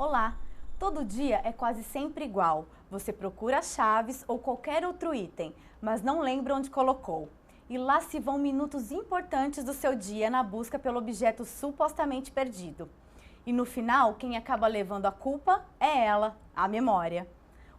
Olá! Todo dia é quase sempre igual. Você procura as chaves ou qualquer outro item, mas não lembra onde colocou. E lá se vão minutos importantes do seu dia na busca pelo objeto supostamente perdido. E no final, quem acaba levando a culpa é ela, a memória.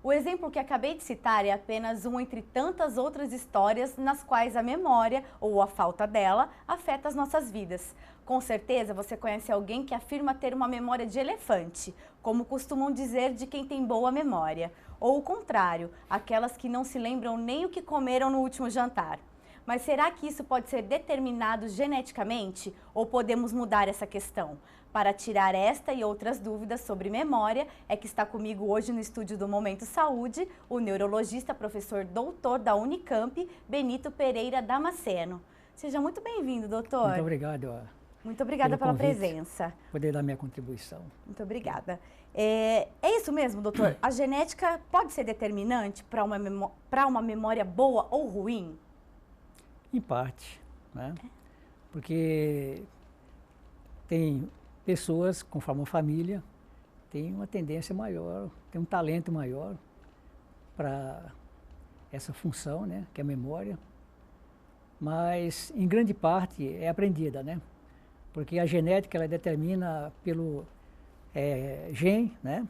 O exemplo que acabei de citar é apenas um entre tantas outras histórias nas quais a memória, ou a falta dela, afeta as nossas vidas. Com certeza você conhece alguém que afirma ter uma memória de elefante, como costumam dizer de quem tem boa memória. Ou o contrário, aquelas que não se lembram nem o que comeram no último jantar. Mas será que isso pode ser determinado geneticamente ou podemos mudar essa questão? Para tirar esta e outras dúvidas sobre memória, é que está comigo hoje no estúdio do Momento Saúde, o neurologista professor doutor da Unicamp, Benito Pereira Damasceno. Seja muito bem-vindo, doutor. Muito obrigado. Muito obrigada pela presença. Poder dar minha contribuição. Muito obrigada. É isso mesmo, doutor? A genética pode ser determinante para uma memória boa ou ruim? Em parte, né? Porque tem pessoas, conforme a família, tem uma tendência maior, tem um talento maior para essa função, né? Que é a memória. Mas, em grande parte, é aprendida, né? Porque a genética, ela determina pelo gene, né?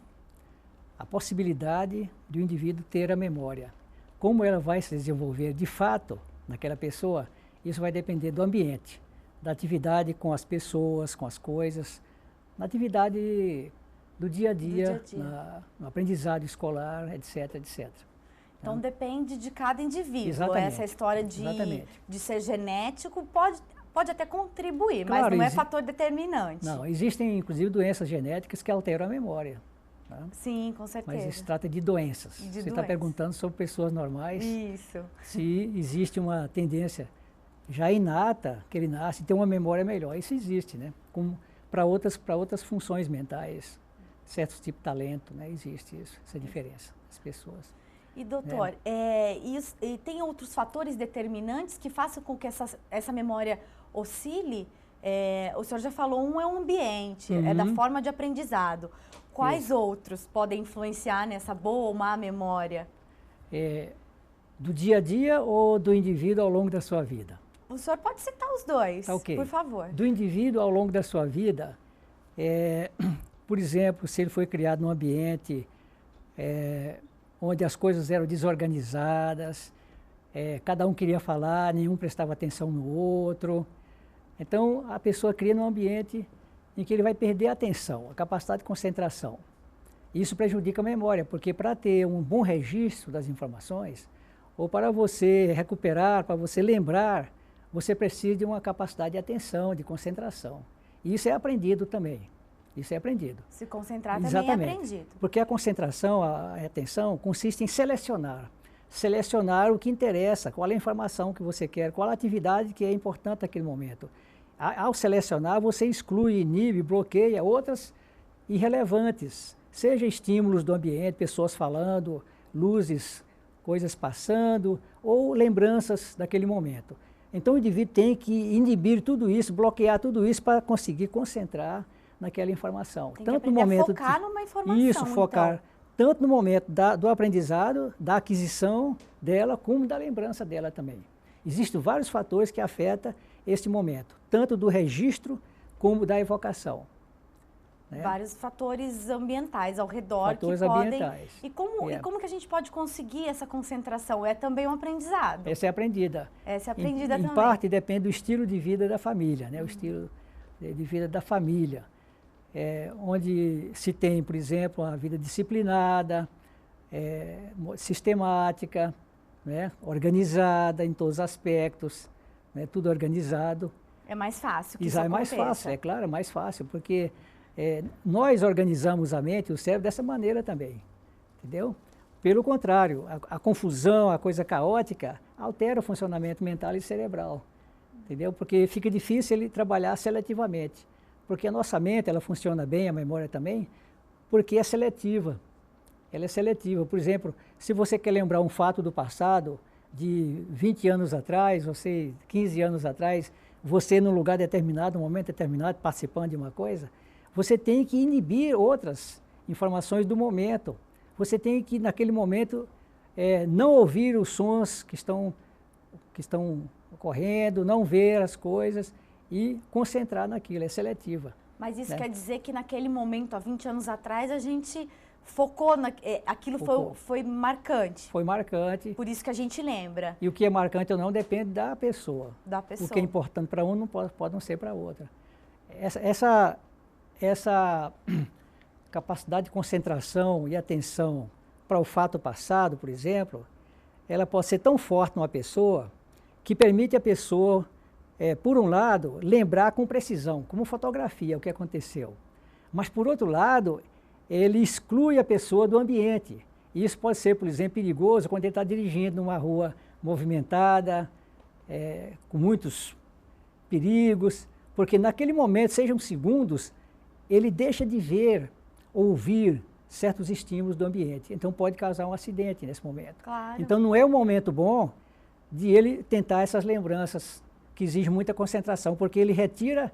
A possibilidade do indivíduo ter a memória. Como ela vai se desenvolver de fato naquela pessoa, isso vai depender do ambiente, da atividade com as pessoas, com as coisas, na atividade do dia a dia, no aprendizado escolar, etc, etc. Então depende de cada indivíduo. Exatamente. Essa história de ser genético pode até contribuir, claro, mas não é fator determinante. Não, existem inclusive doenças genéticas que alteram a memória. Tá? Sim, com certeza. Mas se trata de doenças. Você está perguntando sobre pessoas normais. Isso. Se existe uma tendência já inata, que ele nasce e tem uma memória melhor. Isso existe, né? Para outras funções mentais, certos tipos de talento, né? Existe isso, essa diferença das pessoas. E doutor, e tem outros fatores determinantes que façam com que essa memória oscile? O senhor já falou, um é o ambiente, é da forma de aprendizado. Quais outros podem influenciar nessa boa ou má memória? Do dia a dia ou do indivíduo ao longo da sua vida? O senhor pode citar os dois, okay. Por favor. Do indivíduo ao longo da sua vida, por exemplo, se ele foi criado num ambiente onde as coisas eram desorganizadas, cada um queria falar, nenhum prestava atenção no outro. Então, a pessoa cria num ambiente em que ele vai perder a atenção, a capacidade de concentração. Isso prejudica a memória, porque para ter um bom registro das informações, ou para você recuperar, para você lembrar, você precisa de uma capacidade de atenção, de concentração. E isso é aprendido também. Isso é aprendido. Se concentrar Exatamente. Também é aprendido. Porque a concentração, a atenção, consiste em selecionar. Selecionar o que interessa, qual é a informação que você quer, qual a atividade que é importante naquele momento. Ao selecionar, você exclui, inibe, bloqueia outras irrelevantes, seja estímulos do ambiente, pessoas falando, luzes, coisas passando, ou lembranças daquele momento. Então o indivíduo tem que inibir tudo isso, bloquear tudo isso para conseguir concentrar naquela informação. Tem tanto que no momento focar numa informação. Isso, focar tanto no momento do aprendizado, da aquisição dela, como da lembrança dela também. Existem vários fatores que afetam este momento, tanto do registro como da evocação. Né? Vários fatores ambientais ao redor fatores que podem... ambientais. E como que a gente pode conseguir essa concentração? É também um aprendizado. Essa é aprendida. Essa é aprendida também. Em parte depende do estilo de vida da família, né? O estilo de vida da família. Onde se tem, por exemplo, uma vida disciplinada, sistemática, né? Organizada em todos os aspectos, né? Tudo organizado. É mais fácil que isso é mais fácil, é claro, é mais fácil, porque nós organizamos a mente e o cérebro dessa maneira também, entendeu? Pelo contrário, a confusão, a coisa caótica, altera o funcionamento mental e cerebral, entendeu? Porque fica difícil ele trabalhar seletivamente. Porque a nossa mente, ela funciona bem, a memória também, porque é seletiva. Ela é seletiva. Por exemplo, se você quer lembrar um fato do passado, de 20 anos atrás, 15 anos atrás, você num lugar determinado, num momento determinado, participando de uma coisa, você tem que inibir outras informações do momento. Você tem que, naquele momento, não ouvir os sons que estão ocorrendo, não ver as coisas e concentrar naquilo, é seletiva. Mas isso né? quer dizer que naquele momento, há 20 anos atrás, a gente focou, aquilo foi marcante. Foi marcante. Por isso que a gente lembra. E o que é marcante ou não depende da pessoa. Da pessoa. O que é importante para um não pode não ser para outra. Essa capacidade de concentração e atenção para o fato passado, por exemplo, ela pode ser tão forte numa pessoa que permite a pessoa, por um lado, lembrar com precisão, como fotografia, o que aconteceu. Mas, por outro lado, ele exclui a pessoa do ambiente. E isso pode ser, por exemplo, perigoso quando ele está dirigindo numa rua movimentada, com muitos perigos, porque naquele momento, sejam segundos, ele deixa de ver, ouvir certos estímulos do ambiente. Então pode causar um acidente nesse momento. Claro. Então não é um momento bom de ele tentar essas lembranças que exigem muita concentração, porque ele retira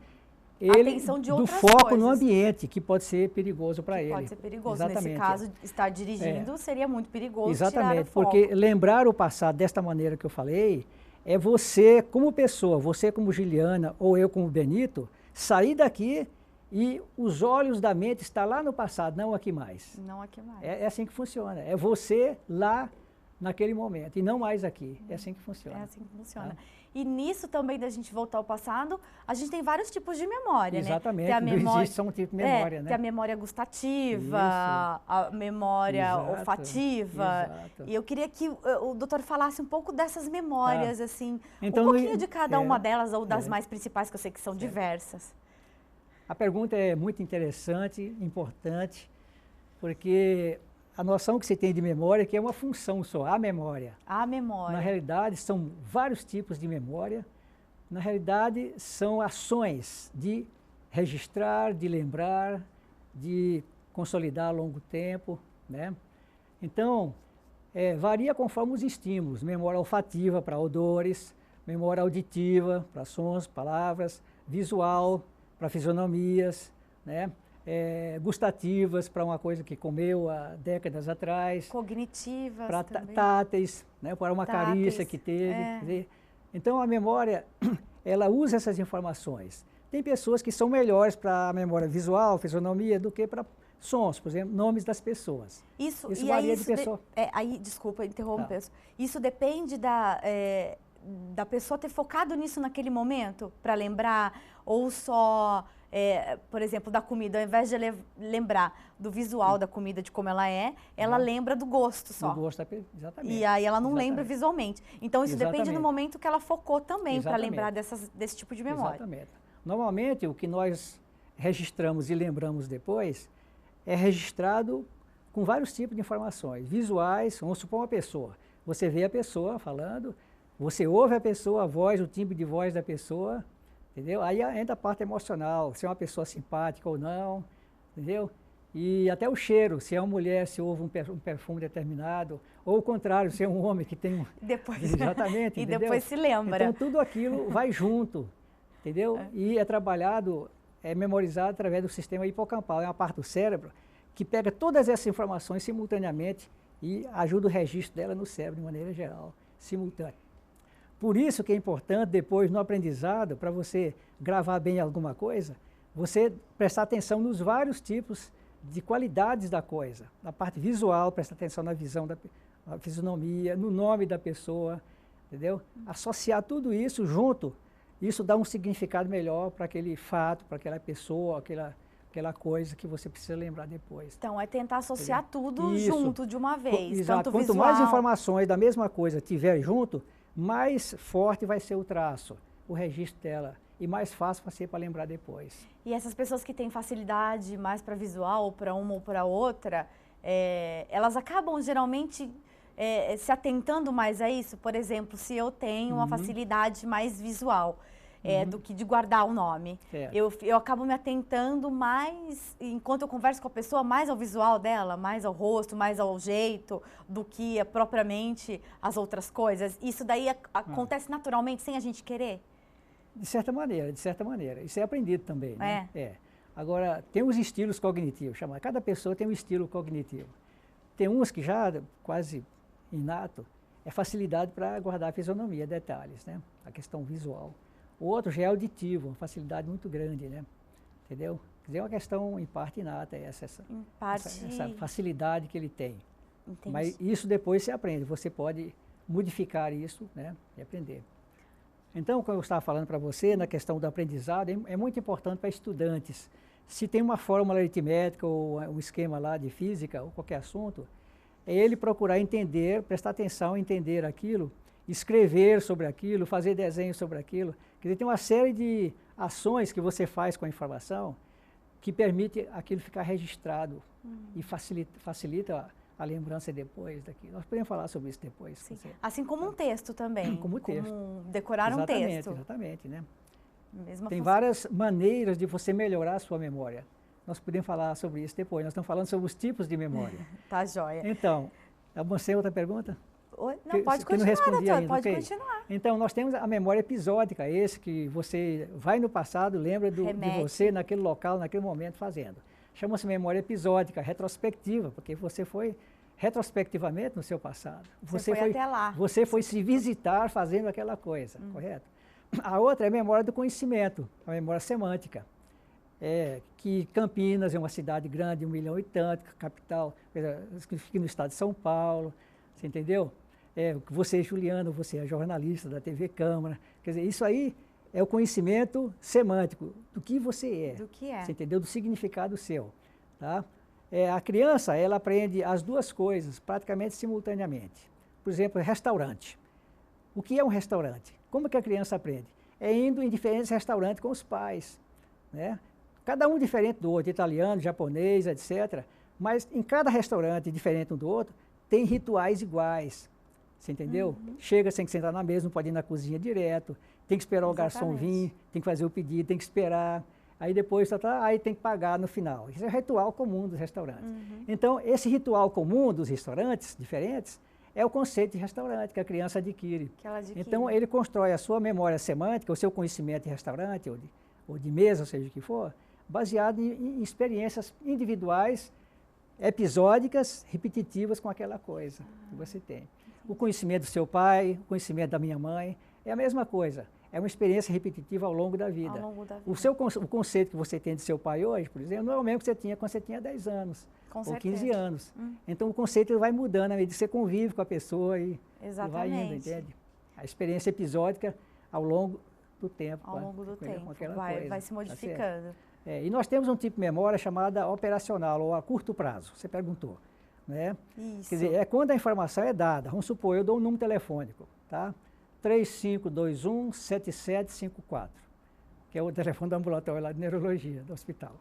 ele do foco no ambiente, que pode ser perigoso para ele. Pode ser perigoso. Exatamente. Nesse caso, estar dirigindo seria muito perigoso. Exatamente, tirar o foco. porque lembrar o passado desta maneira que eu falei, é você como pessoa, você como Giliana ou eu como Benito, sair daqui e os olhos da mente estão lá no passado, não aqui mais. Não aqui mais. É assim que funciona. É você lá naquele momento e não mais aqui. É assim que funciona. É assim que funciona. E nisso também da gente voltar ao passado, a gente tem vários tipos de memória, Exatamente. né? Exatamente. Não existe só um tipo de memória, né? Tem a memória gustativa, Isso. a memória olfativa. Exato. E eu queria que o doutor falasse um pouco dessas memórias, assim, então, um pouquinho de cada uma delas, ou das mais principais, que eu sei que são certo. diversas. A pergunta é muito interessante, importante, porque a noção que você tem de memória é que é uma função só, a memória. A memória. Na realidade, são vários tipos de memória. Na realidade, são ações de registrar, de lembrar, de consolidar a longo tempo, né? Então, varia conforme os estímulos. Memória olfativa para odores, memória auditiva para sons, palavras, visual para fisionomias, né? Gustativas para uma coisa que comeu há décadas atrás. Cognitivas para também. táteis, né? Para uma carícia que teve. Quer dizer, então, a memória, ela usa essas informações. Tem pessoas que são melhores para a memória visual, fisionomia, do que para sons, por exemplo, nomes das pessoas. Isso varia de pessoa. Desculpa, interromper. Isso depende da pessoa ter focado nisso naquele momento, para lembrar, ou só... por exemplo, da comida, ao invés de lembrar do visual da comida, de como ela lembra do gosto só. Do gosto, exatamente. E aí ela não lembra visualmente. Então isso depende do momento que ela focou também para lembrar desse tipo de memória. Exatamente. Normalmente o que nós registramos e lembramos depois é registrado com vários tipos de informações. Visuais, vamos supor uma pessoa. Você vê a pessoa falando, você ouve a pessoa, a voz, o timbre de voz da pessoa, entendeu? Aí entra a parte emocional, se é uma pessoa simpática ou não, entendeu? E até o cheiro, se é uma mulher, se ouve um perfume determinado, ou o contrário, se é um homem que tem um... Depois, exatamente, e entendeu? depois se lembra. Então tudo aquilo vai junto, entendeu? E é trabalhado, memorizado através do sistema hipocampal, é uma parte do cérebro que pega todas essas informações simultaneamente e ajuda o registro dela no cérebro de maneira geral, simultânea. Por isso que é importante, depois, no aprendizado, para você gravar bem alguma coisa, você prestar atenção nos vários tipos de qualidades da coisa. Na parte visual, prestar atenção na visão da fisionomia, no nome da pessoa, entendeu? Associar tudo isso junto, isso dá um significado melhor para aquele fato, para aquela pessoa, aquela coisa que você precisa lembrar depois. Então, é tentar associar tudo junto de uma vez. Exato. Tanto Quanto mais informações da mesma coisa tiver junto, mais forte vai ser o traço, o registro dela, e mais fácil vai ser para lembrar depois. E essas pessoas que têm facilidade mais para visual, ou para uma ou para outra, elas acabam geralmente se atentando mais a isso. Por exemplo, se eu tenho uma facilidade mais visual, do que de guardar o nome. Eu acabo me atentando mais, enquanto eu converso com a pessoa, mais ao visual dela, mais ao rosto, mais ao jeito, do que propriamente as outras coisas. Isso daí acontece naturalmente, sem a gente querer? De certa maneira, de certa maneira. Isso é aprendido também, né? Agora, tem os estilos cognitivos, cada pessoa tem um estilo cognitivo. Tem uns que já, quase inato, é facilidade para guardar a fisionomia, detalhes, né? A questão visual. O outro já é auditivo, uma facilidade muito grande, né? Entendeu? Quer dizer, é uma questão, em parte, inata, essa facilidade que ele tem. Entendi. Mas isso depois você aprende, você pode modificar isso, né? E aprender. Então, como eu estava falando para você, na questão do aprendizado, é muito importante para estudantes. Se tem uma fórmula aritmética ou um esquema lá de física ou qualquer assunto, é ele procurar entender, prestar atenção, entender aquilo, escrever sobre aquilo, fazer desenho sobre aquilo. Quer dizer, tem uma série de ações que você faz com a informação que permite aquilo ficar registrado e facilita a lembrança depois daquilo. Nós podemos falar sobre isso depois. Sim. Assim como um texto também. Como texto. Como decorar um texto. Exatamente, né? Mesma Tem função. várias maneiras de você melhorar a sua memória. Nós podemos falar sobre isso depois. Nós estamos falando sobre os tipos de memória. Tá joia. Então, você outra pergunta? Não, pode continuar, doutor, pode continuar. Então, nós temos a memória episódica, esse que você vai no passado, lembra de você naquele local, naquele momento fazendo. Chama-se memória episódica, retrospectiva, porque você foi retrospectivamente no seu passado. Você foi até lá. Você foi se visitar fazendo aquela coisa, correto? A outra é a memória do conhecimento, a memória semântica. Que Campinas é uma cidade grande, 1 milhão e tanto, capital, que fica no estado de São Paulo, você entendeu? Você, Juliano, você é jornalista da TV Câmara, quer dizer, isso aí é o conhecimento semântico do que você é. Do que é. Você entendeu? Do significado seu, tá? A criança, ela aprende as duas coisas praticamente simultaneamente. Por exemplo, restaurante. O que é um restaurante? Como que a criança aprende? É indo em diferentes restaurantes com os pais, né? Cada um diferente do outro, italiano, japonês, etc. Mas em cada restaurante, diferente um do outro, tem rituais iguais. Você entendeu? Chega sem que sentar na mesa, não pode ir na cozinha direto, tem que esperar o garçom vir, tem que fazer o pedido, tem que esperar. Aí depois aí tem que pagar no final. Isso é o ritual comum dos restaurantes. Então, esse ritual comum dos restaurantes diferentes é o conceito de restaurante que a criança adquire. Então, ele constrói a sua memória semântica, o seu conhecimento de restaurante ou de mesa, seja o que for, baseado em experiências individuais, episódicas, repetitivas com aquela coisa que você tem. O conhecimento do seu pai, o conhecimento da minha mãe, é a mesma coisa. É uma experiência repetitiva ao longo da vida. O conceito que você tem de seu pai hoje, por exemplo, não é o mesmo que você tinha quando você tinha 10 anos ou 15 anos. Então, o conceito vai mudando à medida que você convive com a pessoa e vai indo, entende? A experiência episódica ao longo do tempo. Ao longo do tempo, vai se modificando. E nós temos um tipo de memória chamada operacional, ou a curto prazo, você perguntou. Né? Isso. Quer dizer, é quando a informação é dada. Vamos supor, eu dou um número telefônico, tá? 3521-7754, que é o telefone do ambulatório lá de neurologia, do hospital.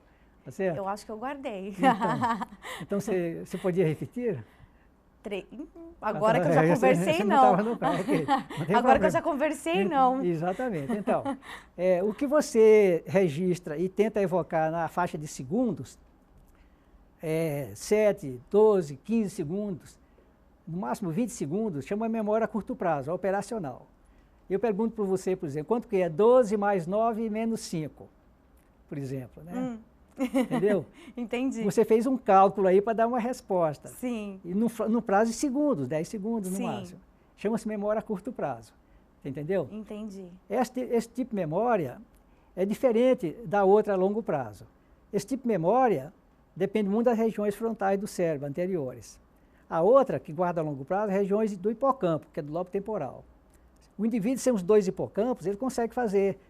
Tá certo? Eu acho que eu guardei. Então você podia repetir? Agora que eu já conversei, não. Okay. Agora que eu já conversei, não. Exatamente. Então, o que você registra e tenta evocar na faixa de segundos, 7, 12, 15 segundos, no máximo 20 segundos, chama memória a curto prazo, operacional. Eu pergunto para você, por exemplo, quanto que é 12 mais 9 menos 5, por exemplo, né? Entendeu? Entendi. Você fez um cálculo aí para dar uma resposta. Sim. E no prazo de segundos, 10 segundos no máximo. Chama-se memória a curto prazo. Entendeu? Entendi. Esse tipo de memória é diferente da outra a longo prazo. Esse tipo de memória depende muito das regiões frontais do cérebro, anteriores. A outra, que guarda a longo prazo, é regiões do hipocampo, que é do lobo temporal. O indivíduo, sem os dois hipocampos, ele consegue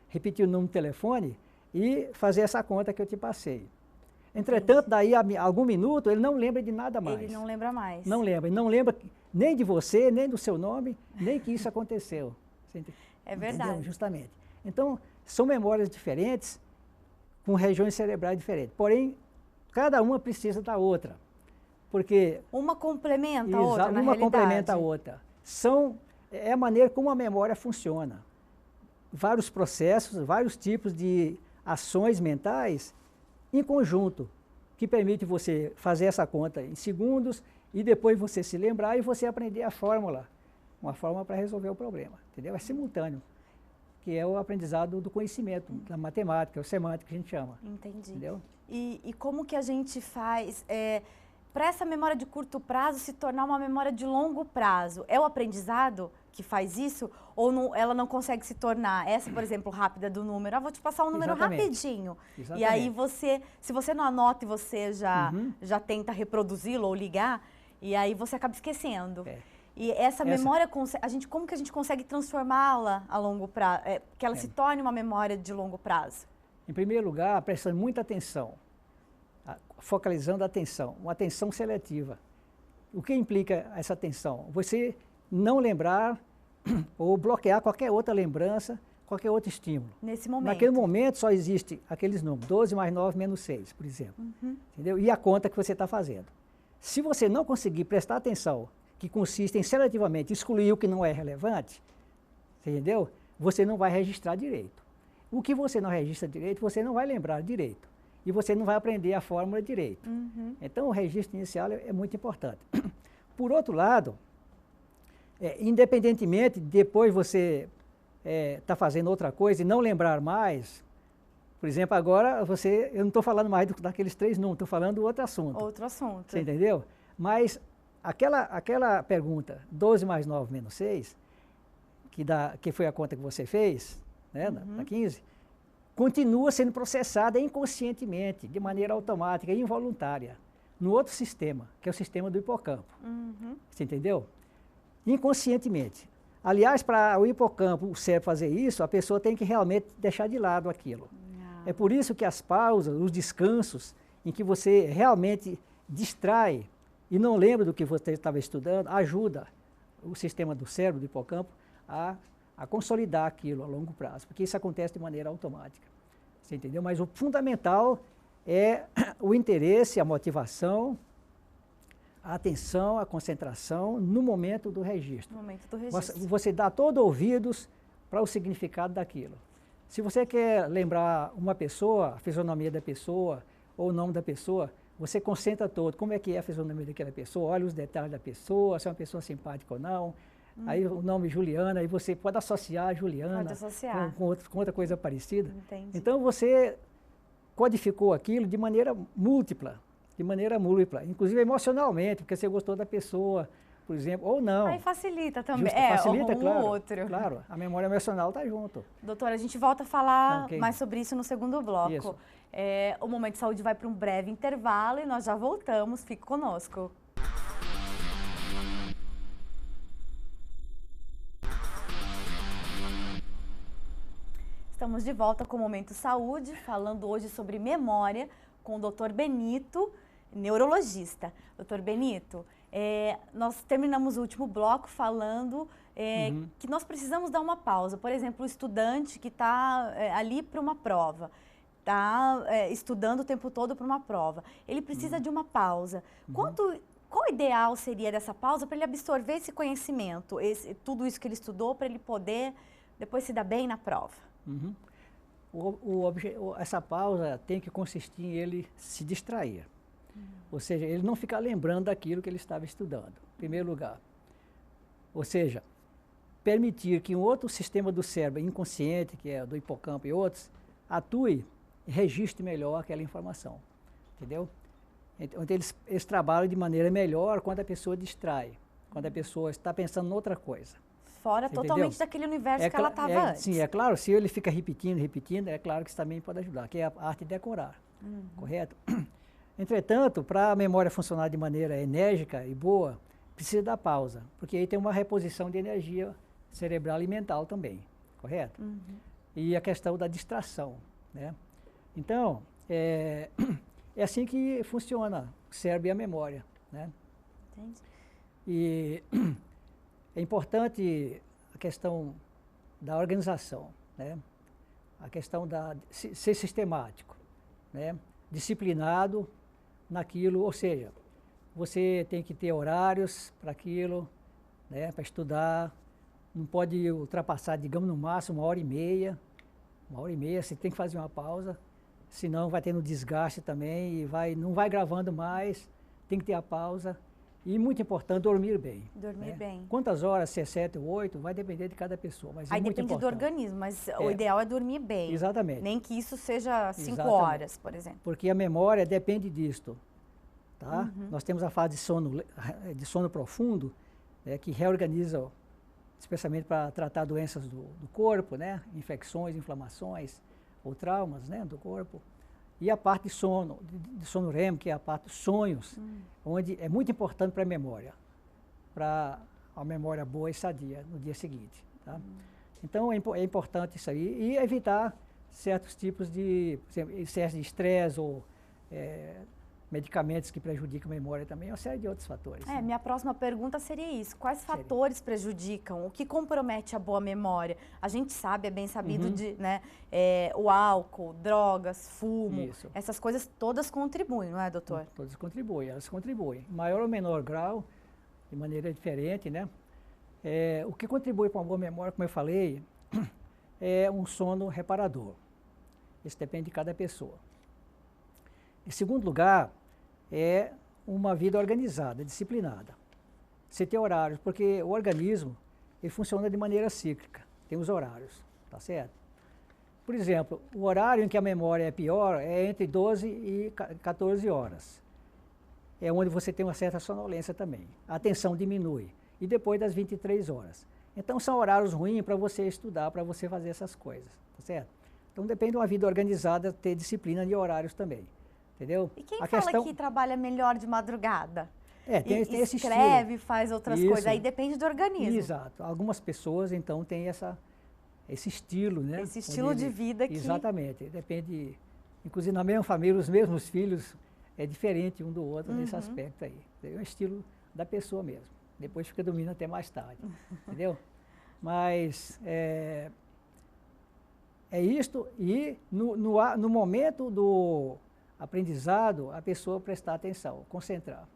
repetir o número de telefone e fazer essa conta que eu te passei. Entretanto, daí a algum minuto, ele não lembra de nada mais. Ele não lembra mais. Não lembra. Ele não lembra nem de você, nem do seu nome, nem que isso aconteceu. É verdade. Entendeu? Justamente. Então, são memórias diferentes, com regiões cerebrais diferentes. Porém, cada uma precisa da outra. Porque uma complementa a outra, na uma realidade. Complementa a outra. É a maneira como a memória funciona. Vários processos, vários tipos de ações mentais em conjunto, que permite você fazer essa conta em segundos e depois você se lembrar e você aprender a fórmula, uma fórmula para resolver o problema, entendeu? É simultâneo. que é o aprendizado do conhecimento, da matemática, o semântico que a gente chama. Entendi. Entendeu? E como que a gente faz para essa memória de curto prazo se tornar uma memória de longo prazo? É o aprendizado que faz isso? Ou não, ela não consegue se tornar, essa, por exemplo, rápida do número? Ah, vou te passar um número rapidinho. Exatamente. E aí se você não anota e você já tenta reproduzi-lo ou ligar, e aí você acaba esquecendo. E essa memória, como que a gente consegue transformá-la a longo prazo, que ela se torne uma memória de longo prazo? Em primeiro lugar, prestando muita atenção, focalizando a atenção, uma atenção seletiva. O que implica essa atenção? Você não lembrar ou bloquear qualquer outra lembrança, qualquer outro estímulo. Nesse momento. Naquele momento só existe aqueles números, 12 mais 9 menos 6, por exemplo. Entendeu? E a conta que você está fazendo. Se você não conseguir prestar atenção, que consiste em seletivamente excluir o que não é relevante, entendeu? Você não vai registrar direito. O que você não registra direito, você não vai lembrar direito. E você não vai aprender a fórmula direito. Então, o registro inicial é muito importante. Por outro lado, independentemente de depois você tá fazendo outra coisa e não lembrar mais, por exemplo, agora eu não estou falando mais daqueles 3 números, estou falando do outro assunto. Outro assunto. Você entendeu? Mas aquela pergunta, 12 mais 9 menos 6, que foi a conta que você fez, né, da 15, continua sendo processada inconscientemente, de maneira automática e involuntária, no outro sistema, que é o sistema do hipocampo. Você entendeu? Inconscientemente. Aliás, para o hipocampo, o cérebro fazer isso, a pessoa tem que realmente deixar de lado aquilo. É por isso que as pausas, os descansos, em que você realmente distrai e não lembra do que você estava estudando, ajuda o sistema do cérebro, do hipocampo, a consolidar aquilo a longo prazo, porque isso acontece de maneira automática. Você entendeu? Mas o fundamental é o interesse, a motivação, a atenção, a concentração no momento do registro. No momento do registro. Você dá todo ouvidos para o significado daquilo. Se você quer lembrar uma pessoa, a fisionomia da pessoa ou o nome da pessoa, você concentra todo. Como é que é a fisionomia daquela pessoa? Olha os detalhes da pessoa, se é uma pessoa simpática ou não. Aí o nome Juliana, aí você pode associar a Juliana com outra coisa parecida. Entendi. Então você codificou aquilo de maneira múltipla, inclusive emocionalmente, porque você gostou da pessoa, por exemplo, ou não. Aí facilita também. Facilita, claro, outro. Claro, a memória emocional está junto. Doutora, a gente volta a falar mais sobre isso no segundo bloco. Isso. O Momento de Saúde vai para um breve intervalo e nós já voltamos. Fique conosco. Estamos de volta com o Momento Saúde, falando hoje sobre memória com o Dr. Benito, neurologista. Dr. Benito, nós terminamos o último bloco falando que nós precisamos dar uma pausa. Por exemplo, o estudante que está ali para uma prova, está estudando o tempo todo para uma prova, ele precisa de uma pausa. Qual o ideal seria dessa pausa para ele absorver esse conhecimento, tudo isso que ele estudou, para ele poder depois se dar bem na prova? Essa pausa tem que consistir em ele se distrair. Ou seja, ele não ficar lembrando daquilo que ele estava estudando, em primeiro lugar. Ou seja, permitir que um outro sistema do cérebro inconsciente, que é do hipocampo e outros, atue e registre melhor aquela informação. Entendeu? Então eles trabalham de maneira melhor quando a pessoa distrai, quando a pessoa está pensando em outra coisa. Fora totalmente daquele universo que ela estava antes. Sim, é claro, se ele fica repetindo, é claro que isso também pode ajudar, que é a arte de decorar, correto? Entretanto, para a memória funcionar de maneira enérgica e boa, precisa da pausa, porque aí tem uma reposição de energia cerebral e mental também, correto? E a questão da distração, né? Então, é assim que funciona o cérebro e a memória, né? Entendi. E é importante a questão da organização, né? A questão da ser sistemático, né? Disciplinado naquilo, ou seja, você tem que ter horários para aquilo, né? Para estudar, não pode ultrapassar, digamos, no máximo 1h30. 1h30, você tem que fazer uma pausa, senão vai tendo desgaste também e não vai gravando mais, tem que ter a pausa. E muito importante, dormir bem. Dormir bem. Quantas horas, se é 7 ou 8, vai depender de cada pessoa, mas Aí é muito depende importante. do organismo, mas o ideal é dormir bem. Exatamente. Nem que isso seja 5 Exatamente. horas, por exemplo. Porque a memória depende disto. Tá? Nós temos a fase de sono profundo, que reorganiza, especialmente para tratar doenças do corpo, né? Infecções, inflamações ou traumas, né? Do corpo. E a parte de sono REM, que é a parte dos sonhos, onde é muito importante para a memória boa e sadia no dia seguinte. Tá? Então é importante isso aí e evitar certos tipos de, por exemplo, excesso de estresse ou medicamentos que prejudicam a memória também, uma série de outros fatores. Né? Minha próxima pergunta seria isso. Quais fatores prejudicam? O que compromete a boa memória? A gente sabe, é bem sabido, né, o álcool, drogas, fumo, essas coisas todas contribuem, não é, doutor? Todas contribuem, elas contribuem. Em maior ou menor grau, de maneira diferente, né? O que contribui para uma boa memória, como eu falei, é um sono reparador. Isso depende de cada pessoa. Em segundo lugar, é uma vida organizada, disciplinada. Você tem horários, porque o organismo ele funciona de maneira cíclica, tem os horários, tá certo? Por exemplo, o horário em que a memória é pior é entre 12 e 14 horas. É onde você tem uma certa sonolência também. A atenção diminui. E depois das 23 horas. Então são horários ruins para você estudar, para você fazer essas coisas, tá certo? Então depende de uma vida organizada, ter disciplina de horários também. Entendeu? E quem fala que trabalha melhor de madrugada? Tem esse estilo. Escreve, faz outras coisas, aí depende do organismo. Exato. Algumas pessoas, então, têm esse estilo, né? Esse estilo de vida que... Exatamente. Depende, inclusive na mesma família, os mesmos filhos, é diferente um do outro nesse aspecto aí. É o estilo da pessoa mesmo. Depois fica dormindo até mais tarde, entendeu? Mas é isto, e no momento do aprendizado, a pessoa prestar atenção, concentrar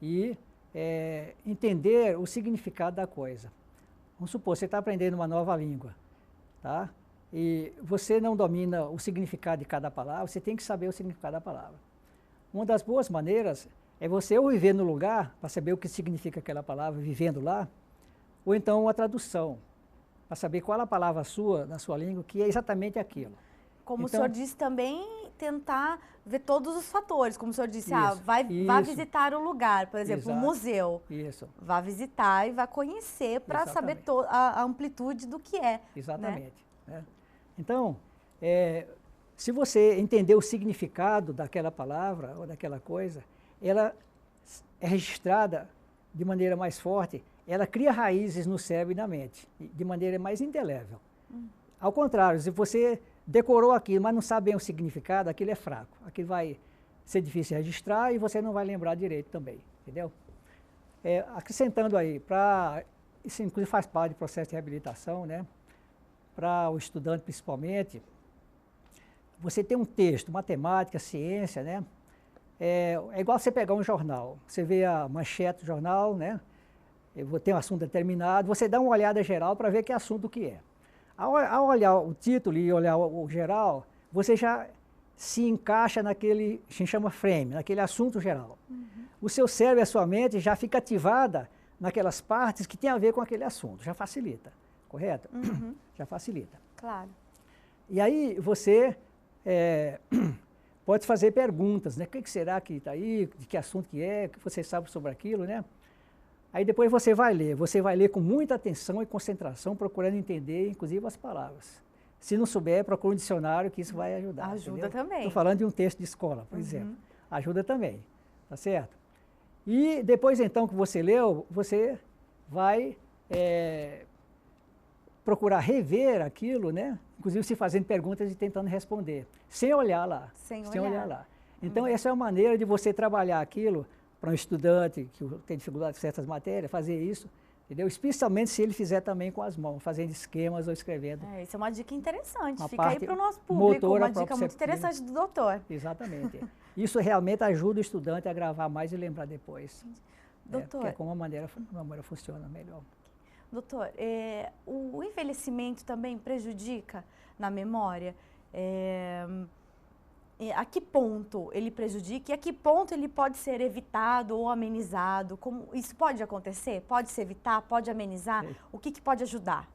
e entender o significado da coisa. Vamos supor, você está aprendendo uma nova língua, tá? E você não domina o significado de cada palavra, você tem que saber o significado da palavra. Uma das boas maneiras é você ou viver no lugar, para saber o que significa aquela palavra, vivendo lá, ou então uma tradução, para saber qual é a palavra sua, na sua língua, que é exatamente aquilo. Como o senhor disse também, tentar ver todos os fatores. Como o senhor disse, isso, vá visitar o lugar, por exemplo, o museu. Isso. Vá visitar e vá conhecer para saber a amplitude do que é. Exatamente. Né? Então, se você entender o significado daquela palavra ou daquela coisa, ela é registrada de maneira mais forte, ela cria raízes no cérebro e na mente, de maneira mais indelével. Ao contrário, se você decorou aquilo, mas não sabe bem o significado, aquilo é fraco. Aquilo vai ser difícil de registrar e você não vai lembrar direito também, entendeu? Acrescentando aí, isso inclusive faz parte do processo de reabilitação, né? Para o estudante principalmente, você tem um texto, matemática, ciência, né? É igual você pegar um jornal, você vê a manchete do jornal, né? Eu vou ter um assunto determinado, você dá uma olhada geral para ver que assunto que é. Ao olhar o título e olhar o geral, você já se encaixa naquele, a gente chama frame, naquele assunto geral. O seu cérebro e a sua mente já fica ativada naquelas partes que tem a ver com aquele assunto, já facilita, correto? Já facilita. Claro. E aí você pode fazer perguntas, né? O que será que está aí, de que assunto que é, o que você sabe sobre aquilo, né? Aí depois você vai ler com muita atenção e concentração, procurando entender, inclusive, as palavras. Se não souber, procura um dicionário, que isso vai ajudar. Ajuda também. Estou falando de um texto de escola, por exemplo. Ajuda também, tá certo? E depois, então, que você leu, você vai procurar rever aquilo, né? Inclusive se fazendo perguntas e tentando responder, sem olhar lá. Sem olhar lá. Então, essa é uma maneira de você trabalhar aquilo para um estudante que tem dificuldade em certas matérias, fazer isso, entendeu? Especialmente se ele fizer também com as mãos, fazendo esquemas ou escrevendo. Isso é uma dica interessante, fica aí para o nosso público, uma dica muito interessante do doutor. Exatamente. Isso realmente ajuda o estudante a gravar mais e lembrar depois. Doutor. Que é como a memória funciona melhor. Doutor, o envelhecimento também prejudica na memória? a que ponto ele prejudica e a que ponto ele pode ser evitado ou amenizado? Como isso pode acontecer? Pode se evitar? Pode amenizar? O que pode ajudar?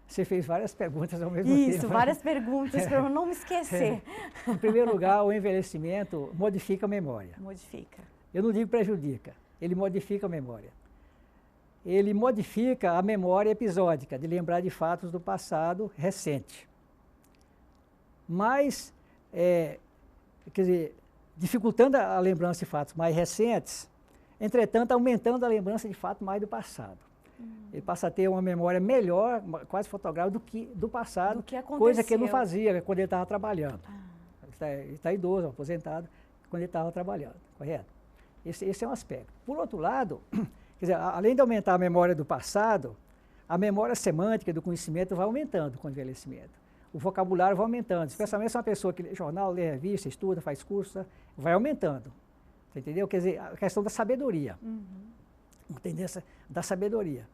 Você fez várias perguntas ao mesmo tempo. Isso, várias perguntas para eu não me esquecer. Em primeiro lugar, o envelhecimento modifica a memória. Modifica. Eu não digo prejudica, ele modifica a memória. Ele modifica a memória episódica, de lembrar de fatos do passado recente. Mas, quer dizer, dificultando a lembrança de fatos mais recentes, entretanto, aumentando a lembrança de fatos mais do passado. Ele passa a ter uma memória melhor, quase fotográfica, do passado, do que aconteceu. Coisa que ele não fazia quando ele estava trabalhando. Ele está idoso, aposentado, quando ele estava trabalhando, correto? Esse é um aspecto. Por outro lado, quer dizer, além de aumentar a memória do passado, a memória semântica do conhecimento vai aumentando com o envelhecimento. O vocabulário vai aumentando, especialmente se uma pessoa que lê jornal, lê revista, estuda, faz curso, vai aumentando. Você entendeu? Quer dizer, a questão da sabedoria. Uma tendência da sabedoria.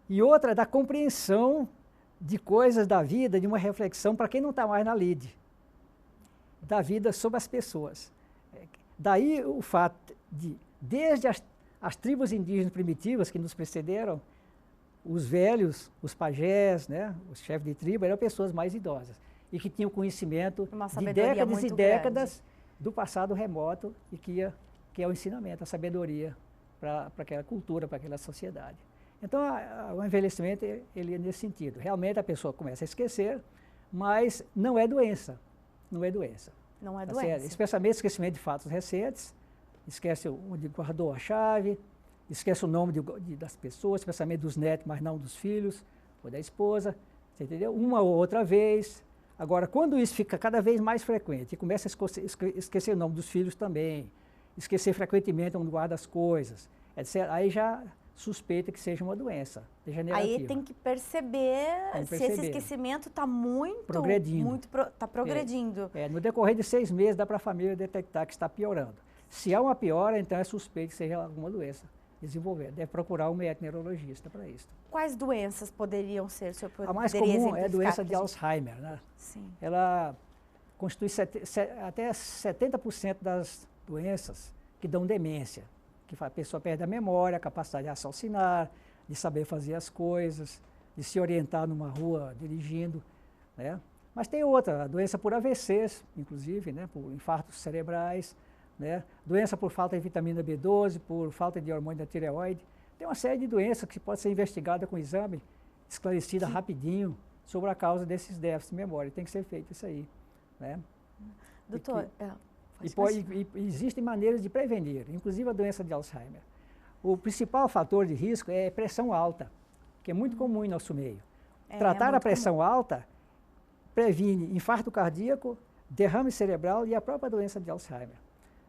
E outra da compreensão de coisas da vida, de uma reflexão para quem não está mais na lide, da vida sobre as pessoas. Daí o fato de, desde as tribos indígenas primitivas que nos precederam, os velhos, os pajés, né, os chefes de tribo, eram pessoas mais idosas e que tinham conhecimento de décadas e décadas do passado remoto e que é o ensinamento, a sabedoria para aquela cultura, para aquela sociedade. Então, o envelhecimento, ele é nesse sentido. Realmente a pessoa começa a esquecer, mas não é doença. Não é doença. Não é doença. Especialmente esquecimento de fatos recentes, esquece onde guardou a chave, esquece o nome das pessoas, especialmente dos netos, mas não dos filhos ou da esposa, você entendeu? Uma ou outra vez. Agora, quando isso fica cada vez mais frequente, e começa a esquecer o nome dos filhos também, esquecer frequentemente onde guarda as coisas, etc., aí já suspeita que seja uma doença degenerativa. Aí tem que perceber se esse esquecimento está progredindo. Está progredindo. No decorrer de 6 meses dá para a família detectar que está piorando. Se há uma piora, então é suspeito que seja alguma doença desenvolver. Deve procurar um médico neurologista para isso. Quais doenças poderiam ser? A mais comum é a doença de Alzheimer, né? Sim. Ela constitui até 70% das doenças que dão demência, que a pessoa perde a memória, a capacidade de raciocinar, de saber fazer as coisas, de se orientar numa rua dirigindo, né? Mas tem outra, a doença por AVCs, inclusive, né? Por infartos cerebrais, né? Doença por falta de vitamina B12, por falta de hormônio da tireoide. Tem uma série de doenças que pode ser investigada com exame, esclarecida rapidinho sobre a causa desses déficits de memória. Tem que ser feito isso aí, né? Doutor, existem maneiras de prevenir, inclusive a doença de Alzheimer. O principal fator de risco é pressão alta, que é muito comum em nosso meio. Tratar a pressão alta previne infarto cardíaco, derrame cerebral e a própria doença de Alzheimer.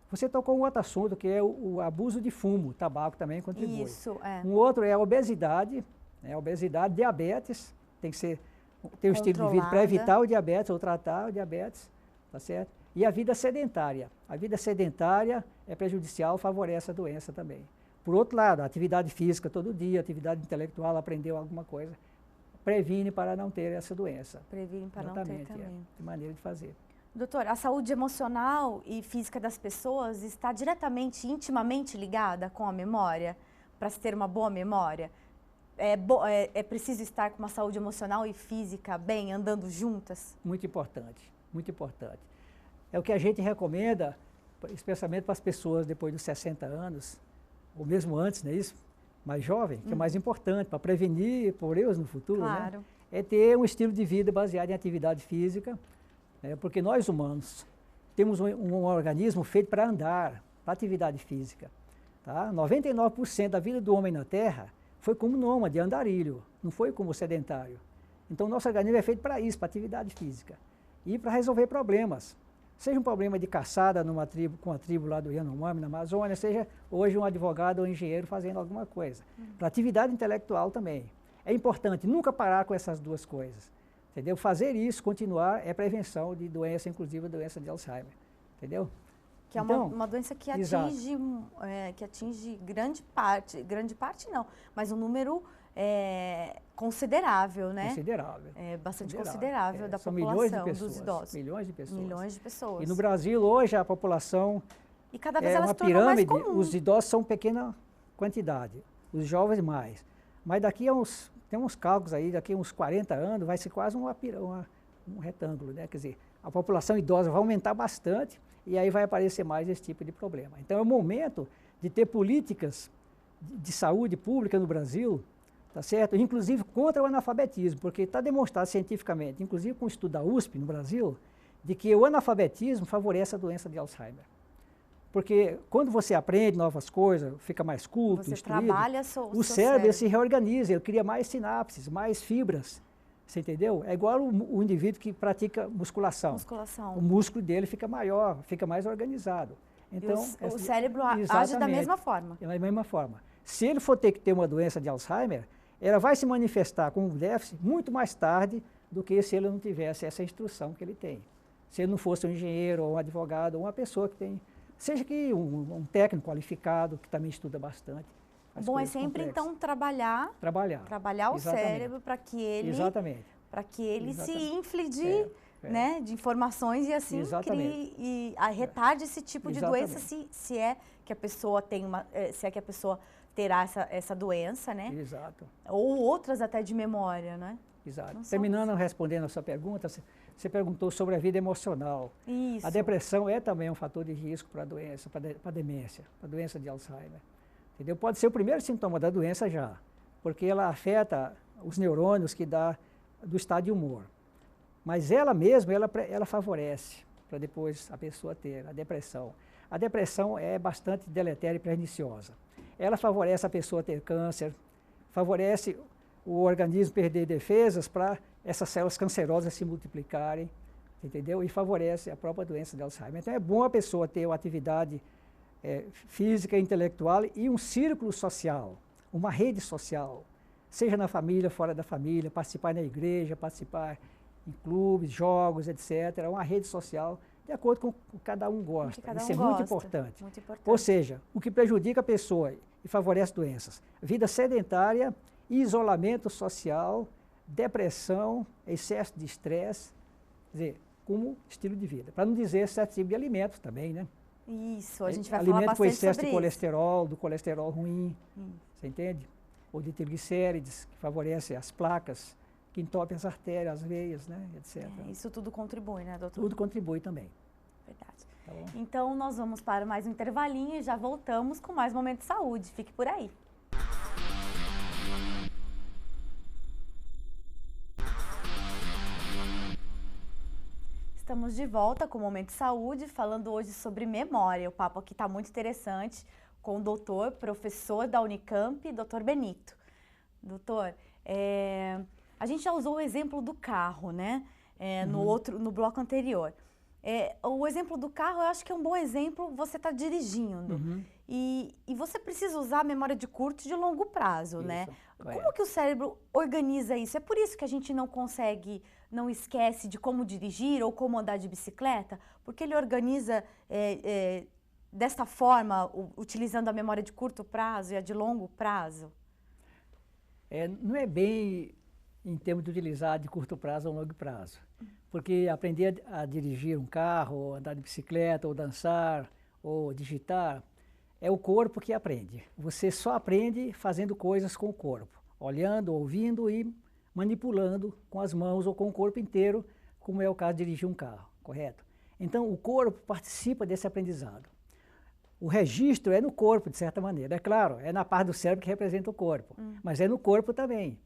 Você tocou um outro assunto, que é o abuso de fumo, tabaco também contribui. Isso, Um outro é a obesidade, diabetes, tem que ter um estilo de vida para evitar o diabetes ou tratar o diabetes, tá certo? E a vida sedentária. A vida sedentária é prejudicial, favorece a doença também. Por outro lado, a atividade física todo dia, atividade intelectual, aprendeu alguma coisa, previne para não ter essa doença. Previne para não ter também. De maneira de fazer. Doutor, a saúde emocional e física das pessoas está diretamente, intimamente ligada com a memória? Para se ter uma boa memória? É preciso estar com uma saúde emocional e física bem, andando juntas? Muito importante, muito importante. É o que a gente recomenda, especialmente para as pessoas depois dos 60 anos, ou mesmo antes, não é isso? Mais jovem, que é mais importante para prevenir problemas no futuro, claro, né? É ter um estilo de vida baseado em atividade física, porque nós humanos temos um organismo feito para andar, para atividade física. Tá? 99% da vida do homem na Terra foi como nômade, andarilho, não foi como sedentário. Então, nosso organismo é feito para isso, para atividade física. E para resolver problemas. Seja um problema de caçada numa tribo, com a tribo lá do Yanomami, na Amazônia, seja hoje um advogado ou um engenheiro fazendo alguma coisa. Para atividade intelectual também. É importante nunca parar com essas duas coisas. Entendeu? Fazer isso, continuar, é prevenção de doença, inclusive a doença de Alzheimer. Entendeu? Que é uma doença que atinge grande parte não, mas um número considerável, né? Considerável. É bastante considerável da São população, dos idosos. Milhões de pessoas. Milhões de pessoas. E no Brasil, hoje, a população e cada vez é ela uma se tornou mais pirâmide. comum. Os idosos são pequena quantidade, os jovens mais. Mas daqui a tem uns cálculos aí, daqui a uns 40 anos, vai ser quase um retângulo, né? Quer dizer, a população idosa vai aumentar bastante e aí vai aparecer mais esse tipo de problema. Então é o momento de ter políticas de saúde pública no Brasil, tá certo? Inclusive contra o analfabetismo, porque está demonstrado cientificamente, inclusive com o estudo da USP no Brasil, de que o analfabetismo favorece a doença de Alzheimer. Porque quando você aprende novas coisas, fica mais culto, você instruído, trabalha o cérebro se reorganiza, ele cria mais sinapses, mais fibras. Você entendeu? É igual o indivíduo que pratica musculação. O músculo dele fica maior, fica mais organizado. Então, o cérebro age da mesma forma. Da mesma forma. Se ele for ter que ter uma doença de Alzheimer, ela vai se manifestar com um déficit muito mais tarde do que se ele não tivesse essa instrução que ele tem. Se ele não fosse um engenheiro, ou um advogado, ou uma pessoa que tem... Seja que um técnico qualificado, que também estuda bastante. Bom, é sempre, então, trabalhar o cérebro para que ele, se infle de informações e assim crie e retarde esse tipo de doença, se é que a pessoa terá essa doença, né? Exato. Ou outras até de memória, né? Exato. Terminando respondendo a sua pergunta, você perguntou sobre a vida emocional. Isso. A depressão é também um fator de risco para a doença, para a demência, para a doença de Alzheimer. Entendeu? Pode ser o primeiro sintoma da doença já, porque ela afeta os neurônios que dá do estado de humor. Mas ela mesma, ela favorece para depois a pessoa ter a depressão. A depressão é bastante deletéria e perniciosa. Ela favorece a pessoa ter câncer, favorece o organismo perder defesas para essas células cancerosas se multiplicarem, entendeu? E favorece a própria doença de Alzheimer. Então é bom a pessoa ter uma atividade física, intelectual e um círculo social, uma rede social, seja na família, fora da família, participar na igreja, participar em clubes, jogos, etc. Uma rede social de acordo com o que cada um gosta. Isso é muito importante. Ou seja, o que prejudica a pessoa e favorece doenças, vida sedentária, isolamento social, depressão, excesso de estresse, quer dizer, como estilo de vida. Para não dizer certo tipo de alimentos também, né? Isso, a gente vai falar bastante com excesso sobre de colesterol, do colesterol ruim, você entende? Ou de triglicérides, que favorece as placas, que entopem as artérias, as veias, né, etc. Isso tudo contribui, né, doutor? Tudo contribui também. Verdade. Tá bom? Então, nós vamos para mais um intervalinho e já voltamos com mais Momento de Saúde. Fique por aí. Estamos de volta com o Momento de Saúde, falando hoje sobre memória. O papo aqui está muito interessante com o doutor, professor da Unicamp, doutor Benito. Doutor, a gente já usou o exemplo do carro, né? No bloco anterior. O exemplo do carro, eu acho que é um bom exemplo, você está dirigindo. E você precisa usar a memória de curto e de longo prazo, né? Como que o cérebro organiza isso? É por isso que a gente não esquece de como dirigir ou como andar de bicicleta? Porque ele organiza desta forma, utilizando a memória de curto prazo e a de longo prazo? Não é bem em termos de utilizar de curto prazo ou longo prazo. Porque aprender a dirigir um carro, ou andar de bicicleta, ou dançar, ou digitar, é o corpo que aprende. Você só aprende fazendo coisas com o corpo, olhando, ouvindo e manipulando com as mãos ou com o corpo inteiro, como é o caso de dirigir um carro, correto? Então, o corpo participa desse aprendizado. O registro é no corpo, de certa maneira. É claro, é na parte do cérebro que representa o corpo, mas é no corpo também.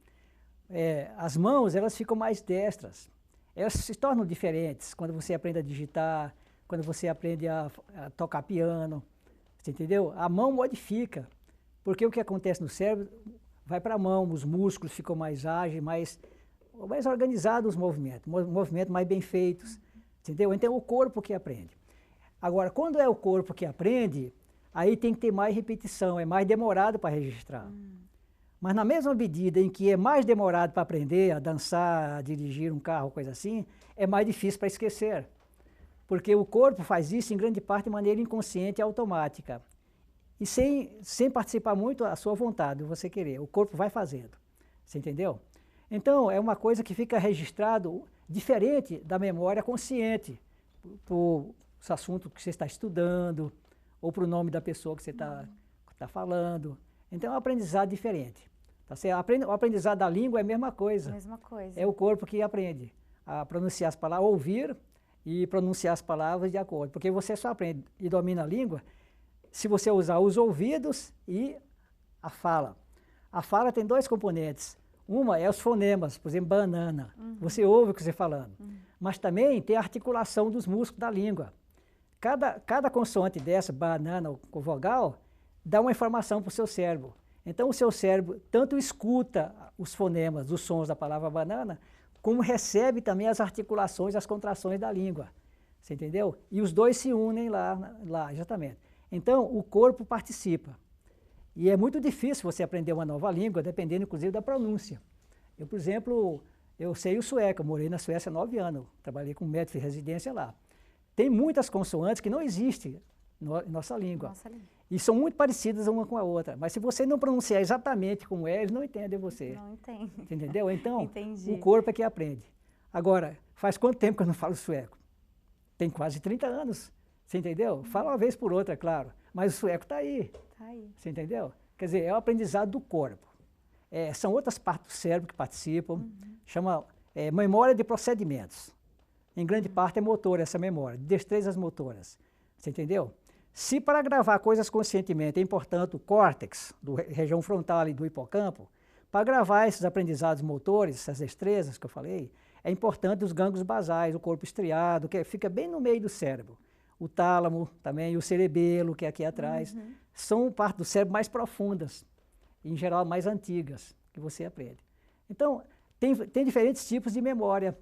As mãos, elas ficam mais destras. Elas se tornam diferentes quando você aprende a digitar, quando você aprende a tocar piano, você entendeu? A mão modifica, porque o que acontece no cérebro vai para a mão, os músculos ficam mais ágeis, mais organizados os movimentos mais bem feitos, entendeu? Então é o corpo que aprende. Agora, quando é o corpo que aprende, aí tem que ter mais repetição, é mais demorado para registrar. Mas na mesma medida em que é mais demorado para aprender a dançar, a dirigir um carro, coisa assim, é mais difícil para esquecer. Porque o corpo faz isso, em grande parte, de maneira inconsciente e automática. E sem participar muito a sua vontade, você querer. O corpo vai fazendo. Você entendeu? Então, é uma coisa que fica registrado diferente da memória consciente, para o assunto que você está estudando, ou para o nome da pessoa que você está falando. Então, é um aprendizado diferente. Tá certo? O aprendizado da língua é a mesma coisa. Mesma coisa. É o corpo que aprende a pronunciar as palavras, ouvir e pronunciar as palavras de acordo. Porque você só aprende e domina a língua se você usar os ouvidos e a fala. A fala tem dois componentes. Uma é os fonemas, por exemplo, banana. Você ouve o que você está falando. Mas também tem a articulação dos músculos da língua. Cada consoante dessa, banana com vogal, dá uma informação para o seu cérebro. Então, o seu cérebro tanto escuta os fonemas, os sons da palavra banana, como recebe também as articulações, as contrações da língua. Você entendeu? E os dois se unem lá exatamente. Então, o corpo participa. E é muito difícil você aprender uma nova língua, dependendo, inclusive, da pronúncia. Eu, por exemplo, eu sei o sueco, eu morei na Suécia há 9 anos, trabalhei com médico de residência lá. Tem muitas consoantes que não existem em nossa língua. E são muito parecidas uma com a outra. Mas se você não pronunciar exatamente como é, eles não entendem você. Não entendem. Entendeu? Então, Entendi. O corpo é que aprende. Agora, faz quanto tempo que eu não falo sueco? Tem quase 30 anos. Você entendeu? Fala uma vez por outra, é claro. Mas o sueco está aí. Tá aí. Você entendeu? Quer dizer, é o aprendizado do corpo. São outras partes do cérebro que participam. Chama memória de procedimentos. Em grande parte é motor essa memória, destrezas motoras. Você entendeu? Se para gravar coisas conscientemente é importante o córtex, região frontal e do hipocampo, para gravar esses aprendizados motores, essas destrezas que eu falei, é importante os gânglios basais, o corpo estriado, que fica bem no meio do cérebro. O tálamo também, o cerebelo, que é aqui atrás, são partes do cérebro mais profundas, em geral mais antigas, que você aprende. Então, tem diferentes tipos de memória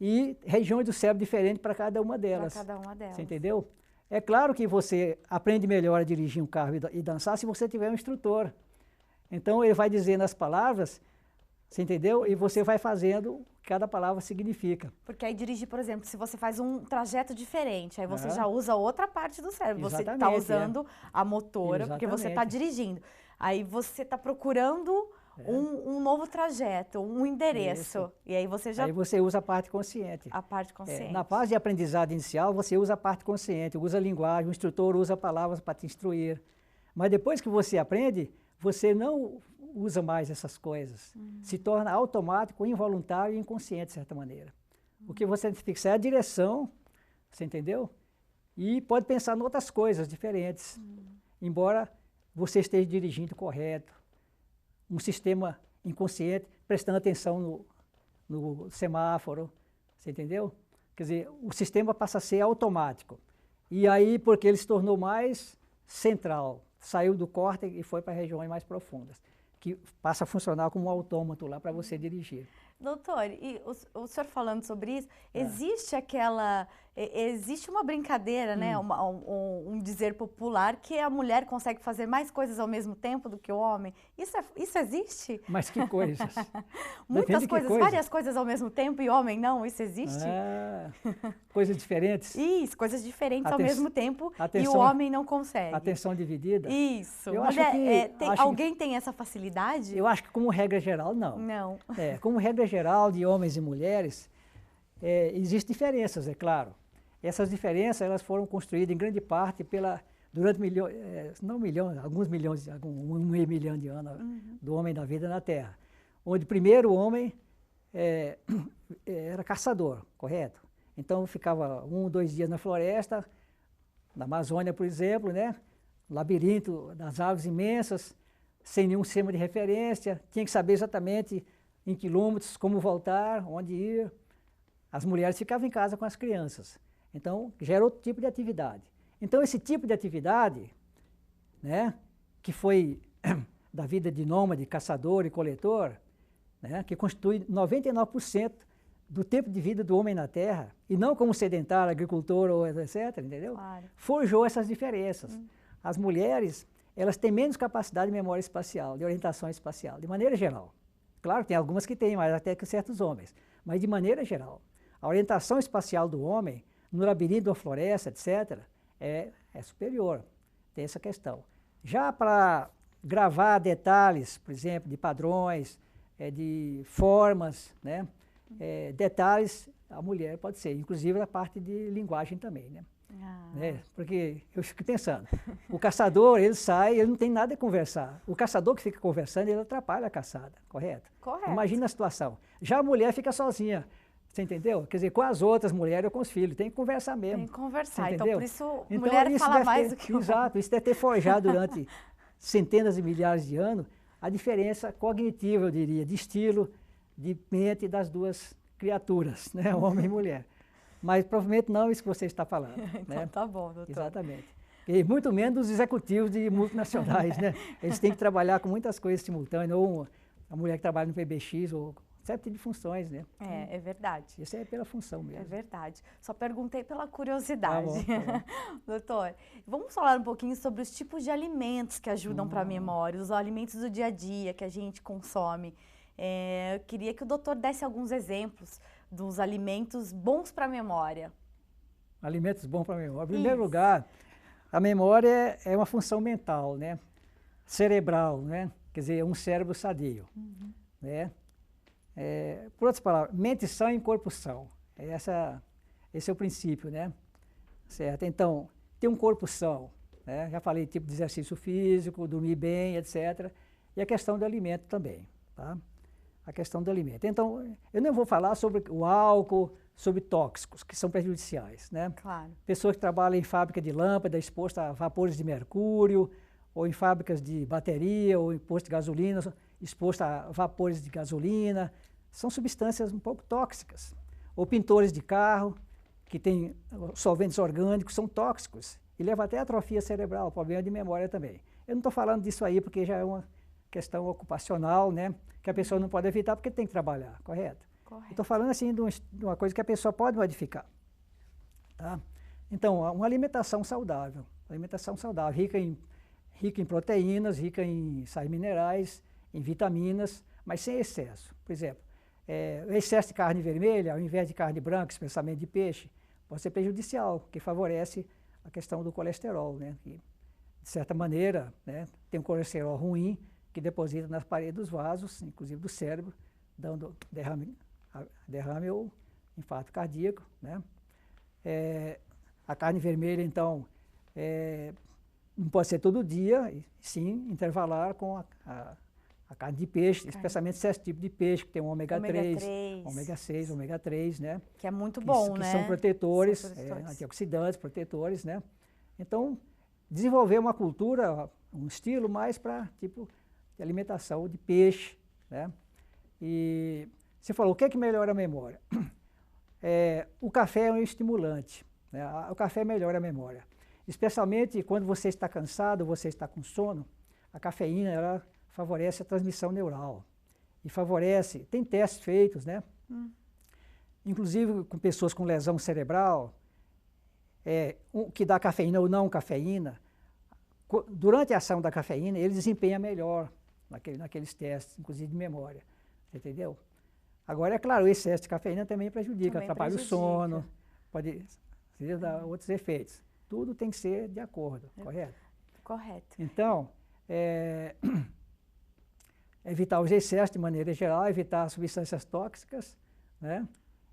e regiões do cérebro diferentes para cada uma delas. Para cada uma delas. Você entendeu? É claro que você aprende melhor a dirigir um carro e dançar se você tiver um instrutor. Então, ele vai dizendo as palavras, você entendeu? E você vai fazendo o que cada palavra significa. Porque aí dirigir, por exemplo, se você faz um trajeto diferente, aí você já usa outra parte do cérebro. Exatamente, você está usando a motora, porque você está Exatamente. dirigindo. Aí você está procurando um novo trajeto, um endereço. Isso. E aí você já... Aí você usa a parte consciente. A parte consciente. Na fase de aprendizado inicial, você usa a parte consciente, usa a linguagem, o instrutor usa palavras para te instruir. Mas depois que você aprende, você não usa mais essas coisas. Se torna automático, involuntário e inconsciente, de certa maneira. O que você tem que fixar é a direção, você entendeu? E pode pensar em outras coisas diferentes, embora você esteja dirigindo correto. Um sistema inconsciente, prestando atenção no semáforo, você entendeu? Quer dizer, o sistema passa a ser automático. E aí, porque ele se tornou mais central, saiu do córtex e foi para regiões mais profundas, que passa a funcionar como um autômato lá para você dirigir. Doutor, e o senhor falando sobre isso, existe existe uma brincadeira, né, um dizer popular que a mulher consegue fazer mais coisas ao mesmo tempo do que o homem. Isso existe? Mas que coisas? Muitas coisas, várias coisas ao mesmo tempo e homem não, isso existe? Coisas diferentes? Isso, coisas diferentes ao mesmo tempo e o homem não consegue. Atenção dividida? Isso. Eu acho que, alguém tem essa facilidade? Eu acho que como regra geral, não. Não. Como regra geral de homens e mulheres, existem diferenças, é claro. Essas diferenças elas foram construídas em grande parte durante milhões, alguns milhões, meio milhão de anos do homem da vida na Terra. Onde primeiro o homem era caçador, correto? Então ficava 1, 2 dias na floresta, na Amazônia, por exemplo, né? Labirinto das árvores imensas, sem nenhum sistema de referência, tinha que saber exatamente em quilômetros como voltar, onde ir. As mulheres ficavam em casa com as crianças. Então, já era outro tipo de atividade. Então, esse tipo de atividade, né, que foi da vida de nômade, caçador e coletor, né, que constitui 99% do tempo de vida do homem na Terra, e não como sedentário, agricultor, ou etc., entendeu? Claro. Forjou essas diferenças. As mulheres, elas têm menos capacidade de memória espacial, de orientação espacial, de maneira geral. Claro, tem algumas que têm, mais até que certos homens, mas de maneira geral. A orientação espacial do homem, no labirinto da floresta, etc., é superior. Tem essa questão. Já para gravar detalhes, por exemplo, de padrões, de formas, né? Detalhes, a mulher pode ser, inclusive a parte de linguagem também, né? Né? Porque eu fico pensando, o caçador, ele sai, ele não tem nada a conversar. O caçador que fica conversando, ele atrapalha a caçada, correto? Correto. Imagina a situação. Já a mulher fica sozinha, você entendeu? Quer dizer, com as outras mulheres ou com os filhos, tem que conversar mesmo. Tem que conversar, então por isso mulher fala mais do que o homem. Exato, isso deve ter forjado durante centenas de milhares de anos a diferença cognitiva, eu diria, de estilo, de mente das duas criaturas, né? Homem e mulher. Mas provavelmente não isso que você está falando. Então né? tá bom, doutor. Exatamente. E muito menos os executivos de multinacionais, né? Eles têm que trabalhar com muitas coisas simultâneas, ou a mulher que trabalha no PBX, ou certo tipo de funções, né? É verdade. Isso é pela função mesmo. É verdade. Só perguntei pela curiosidade. Tá bom. Doutor, vamos falar um pouquinho sobre os tipos de alimentos que ajudam para a memória, os alimentos do dia a dia que a gente consome. Eu queria que o doutor desse alguns exemplos dos alimentos bons para a memória. Alimentos bons para a memória. Em primeiro lugar, a memória é uma função mental, né? Cerebral, né? Quer dizer, um cérebro sadio, né? Por outras palavras, mente sã em corpo são. Esse é o princípio, né? Certo? Então, ter um corpo são, né? Já falei tipo de exercício físico, dormir bem, etc. E a questão do alimento também, tá? A questão do alimento. Então, eu não vou falar sobre o álcool, sobre tóxicos, que são prejudiciais, né? Claro. Pessoas que trabalham em fábrica de lâmpada, expostas a vapores de mercúrio, ou em fábricas de bateria, ou em posto de gasolina, expostas a vapores de gasolina, são substâncias um pouco tóxicas. Ou pintores de carro, que têm solventes orgânicos, são tóxicos, e levam até a atrofia cerebral, problema de memória também. Eu não estou falando disso aí porque já é uma questão ocupacional, né? Que a pessoa não pode evitar porque tem que trabalhar, correto? Correto. Estou falando assim de uma coisa que a pessoa pode modificar. Tá? Então, uma alimentação saudável, rica em proteínas, rica em sais minerais, em vitaminas, mas sem excesso. Por exemplo, o excesso de carne vermelha, ao invés de carne branca, especialmente de peixe, pode ser prejudicial, porque favorece a questão do colesterol, né? Que, de certa maneira, né, tem um colesterol ruim, que deposita nas paredes dos vasos, inclusive do cérebro, dando derrame ou infarto cardíaco, né? A carne vermelha, então, não pode ser todo dia, e sim intervalar com a carne de peixe, especialmente esse tipo de peixe, que tem um ômega 3, ômega 6, ômega 3, né? Que é muito bom, né? Que são protetores, antioxidantes, protetores, né? Então, desenvolver uma cultura, um estilo mais para tipo de alimentação de peixe, né? E você falou, o que é que melhora a memória? O café é um estimulante, né? O café melhora a memória. Especialmente quando você está cansado, você está com sono, a cafeína ela favorece a transmissão neural. E favorece, tem testes feitos, né? Inclusive com pessoas com lesão cerebral, que dá cafeína ou não cafeína, durante a ação da cafeína, ele desempenha melhor naqueles testes, inclusive de memória, entendeu? Agora, é claro, o excesso de cafeína também prejudica, atrapalha o sono, pode dar outros efeitos. Tudo tem que ser de acordo, correto? Correto. Então, evitar os excessos de maneira geral, evitar substâncias tóxicas, né?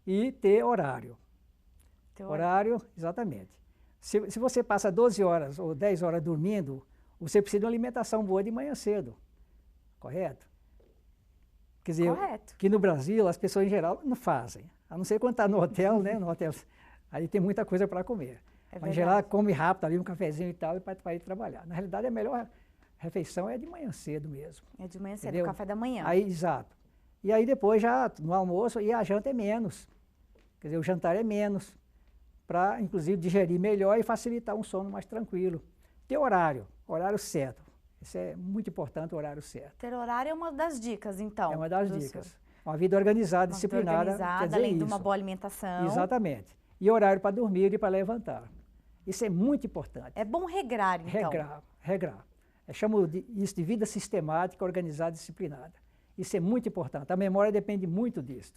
E ter horário. Horário, exatamente. Se você passa 12 horas ou 10 horas dormindo, você precisa de uma alimentação boa de manhã cedo, correto? Quer dizer, correto. Que no Brasil as pessoas em geral não fazem, a não ser quando está no hotel, né? No hotel, aí tem muita coisa para comer. Mas em geral come rápido ali, um cafezinho e tal, e para ir trabalhar. Na realidade, a melhor refeição é de manhã cedo mesmo. É de manhã cedo, o café da manhã. Aí, exato. E aí depois já no almoço, e a janta é menos. Quer dizer, o jantar é menos, para inclusive digerir melhor e facilitar um sono mais tranquilo. Ter horário certo. Isso é muito importante, o horário certo. Ter horário é uma das dicas, então. É uma das dicas. Uma vida organizada, disciplinada. Quer dizer além de uma boa alimentação. Exatamente. E horário para dormir e para levantar. Isso é muito importante. É bom regrar, então. Regrar. Eu chamo isso de vida sistemática, organizada e disciplinada. Isso é muito importante. A memória depende muito disso.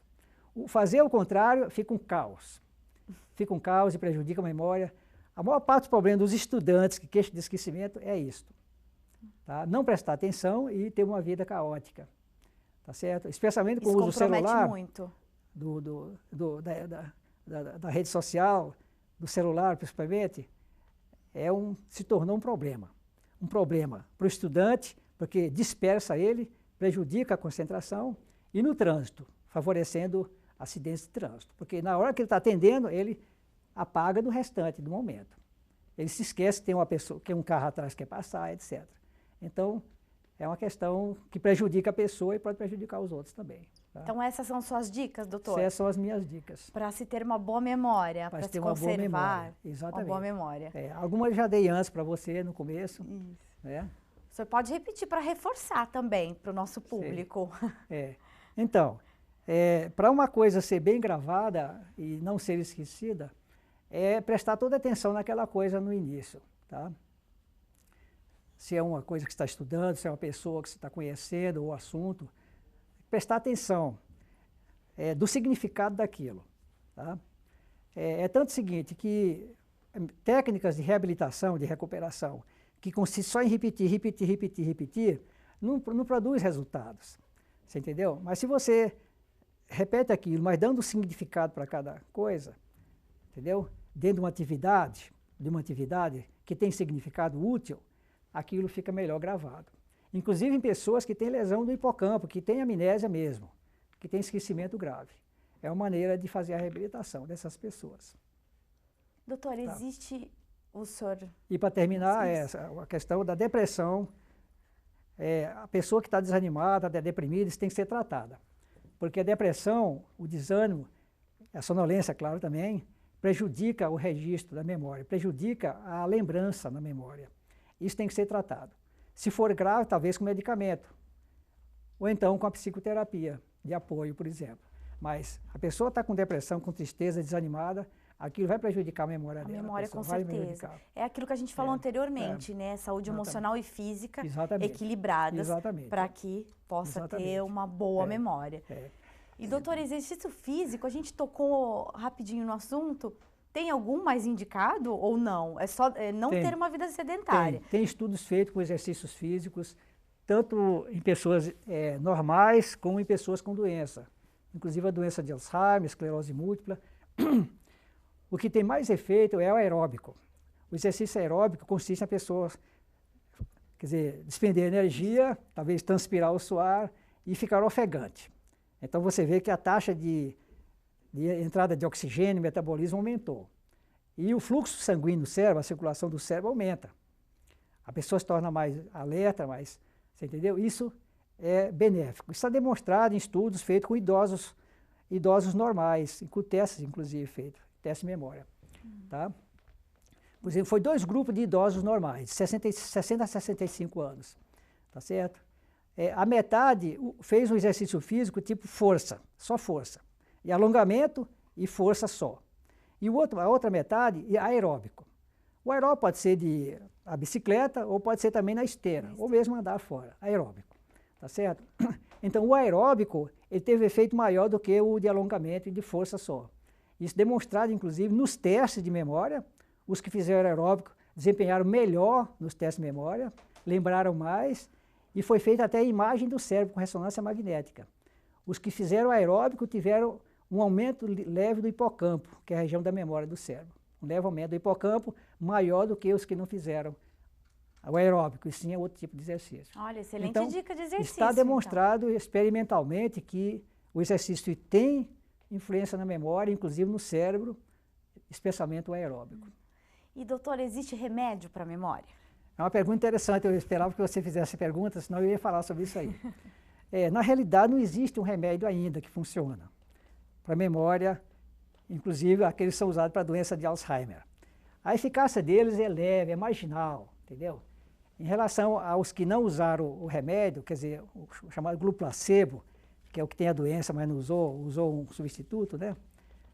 Fazer o contrário fica um caos. Fica um caos e prejudica a memória. A maior parte dos problemas dos estudantes que queixam de esquecimento é isto. Tá? Não prestar atenção e ter uma vida caótica. tá certo? Especialmente com Isso o uso do celular, muito. Da rede social, do celular principalmente, se tornou um problema. Um problema para o estudante, porque dispersa ele, prejudica a concentração, e no trânsito, favorecendo acidentes de trânsito. Porque na hora que ele está atendendo, ele apaga do restante do momento. Ele se esquece que tem uma pessoa, que um carro atrás quer passar, etc. Então, é uma questão que prejudica a pessoa e pode prejudicar os outros também. Tá? Então essas são suas dicas, doutor? Essas são as minhas dicas. Para se ter uma boa memória, para se conservar uma boa memória. Algumas eu já dei antes para você no começo. Isso. Né? O senhor pode repetir para reforçar também para o nosso público. Então, para uma coisa ser bem gravada e não ser esquecida, é prestar toda a atenção naquela coisa no início. Tá? Se é uma coisa que você está estudando, se é uma pessoa que você está conhecendo, o assunto, prestar atenção do significado daquilo. Tá? É tanto o seguinte, que técnicas de reabilitação, de recuperação, que consistem só em repetir, não produz resultados. Você entendeu? Mas se você repete aquilo, mas dando significado para cada coisa, entendeu? Dentro de uma atividade que tem significado útil, aquilo fica melhor gravado. Inclusive em pessoas que têm lesão do hipocampo, que têm amnésia mesmo, que têm esquecimento grave. É uma maneira de fazer a reabilitação dessas pessoas. Doutor, existe o senhor... E para terminar, a questão da depressão, a pessoa que está desanimada, está deprimida, isso tem que ser tratada. Porque a depressão, o desânimo, a sonolência, claro, também, prejudica o registro da memória, prejudica a lembrança na memória. Isso tem que ser tratado. Se for grave, talvez com medicamento. Ou então com a psicoterapia de apoio, por exemplo. Mas a pessoa está com depressão, com tristeza, desanimada, aquilo vai prejudicar a memória dela. A memória, com certeza. É aquilo que a gente falou anteriormente, né? Saúde emocional e física equilibradas para que possa ter uma boa memória. E, doutor, exercício físico, a gente tocou rapidinho no assunto, tem algum mais indicado ou não? É só não ter uma vida sedentária? Tem estudos feitos com exercícios físicos, tanto em pessoas normais como em pessoas com doença. Inclusive a doença de Alzheimer, esclerose múltipla. O que tem mais efeito é o aeróbico. O exercício aeróbico consiste em pessoas, quer dizer, despender energia, talvez transpirar ou suar e ficar ofegante. Então você vê que a taxa de entrada de oxigênio, metabolismo aumentou. E o fluxo sanguíneo no cérebro, a circulação do cérebro aumenta. A pessoa se torna mais alerta, você entendeu? Isso é benéfico. Isso está demonstrado em estudos feitos com idosos normais, com testes, inclusive, feitos, teste de memória. Tá? Por exemplo, foi 2 grupos de idosos normais, de 60 a 65 anos. Tá certo? A metade fez um exercício físico tipo força, só força. E alongamento e força só. E a outra metade é aeróbico. O aeróbico pode ser a bicicleta ou pode ser também na esteira, ou mesmo andar fora, aeróbico. Tá certo? Então o aeróbico ele teve efeito maior do que o de alongamento e de força só. Isso demonstrado inclusive nos testes de memória, os que fizeram aeróbico desempenharam melhor nos testes de memória, lembraram mais, e foi feita até a imagem do cérebro com ressonância magnética. Os que fizeram aeróbico tiveram um aumento leve do hipocampo, que é a região da memória do cérebro. Um leve aumento do hipocampo maior do que os que não fizeram o aeróbico, e sim é outro tipo de exercício. Olha, excelente dica de exercício. Está demonstrado experimentalmente que o exercício tem influência na memória, inclusive no cérebro, especialmente o aeróbico. E, doutor, existe remédio para a memória? É uma pergunta interessante, eu esperava que você fizesse pergunta, senão eu ia falar sobre isso aí. Na realidade, não existe um remédio ainda que funciona para memória, inclusive aqueles que são usados para a doença de Alzheimer. A eficácia deles é leve, é marginal, entendeu? Em relação aos que não usaram o remédio, quer dizer, o chamado grupo placebo, que é o que tem a doença, mas não usou um substituto, né?